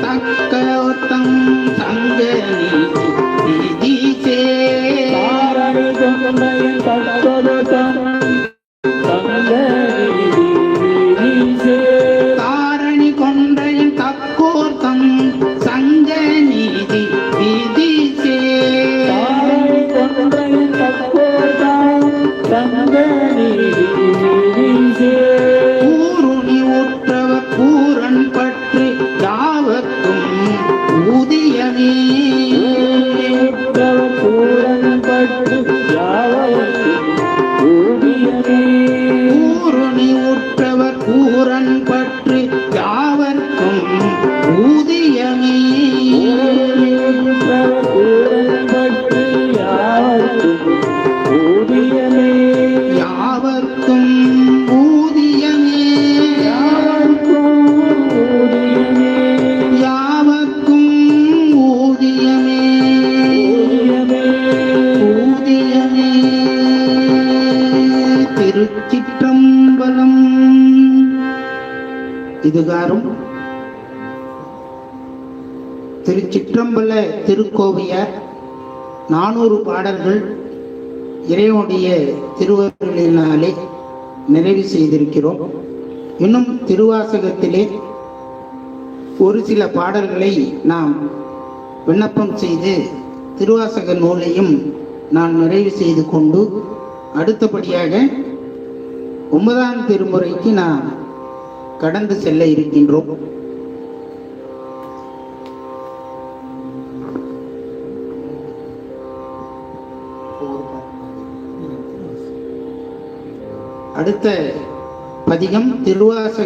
தக்கோத்தம் சங்கநீதி தாரணி கொண்டையன் தக்கோத்தம் தாரணி கொண்டையன் தக்கோத்தம் சங்கநீதி விதிசே தாரணி கொண்டையன் தக்கோத்தம் சங்கநீதி விதிசே கூருணி உற்றவர் கூரன் பற்று யாவர்க்கும் ஊதியமே உற்றவர் கூரன் பற்று யாவர்க்கும் ஊதியமே கூருணி உற்றவர் கூரன் பற்று யாவர்க்கும் ஊதியமே உற்றவர் கூரன் பற்று யாவர்க்கும் ஊதியமே யாவர்க்கும் ஊதியமே யாவர்க்கும் ஊதியமே யாவர்க்கும் ஊதியமே ஊதியமே திருச்சிற்றம்பலம். இதுகாரும் திருச்சிற்றம்பல திருக்கோவையார் 400 பாடல்கள் இறைவனுடைய திருவருளினாலே நிறைவு செய்திருக்கிறோம். இன்னும் திருவாசகத்திலே ஒரு சில பாடல்களை நாம் விண்ணப்பம் செய்து திருவாசக நூலையும் நான் நிறைவு செய்து கொண்டு அடுத்தபடியாக 9ஆம் திருமுறைக்கு நாம் கடந்து செல்ல இருக்கின்றோம். அடுத்த பதிகம் திருவாசக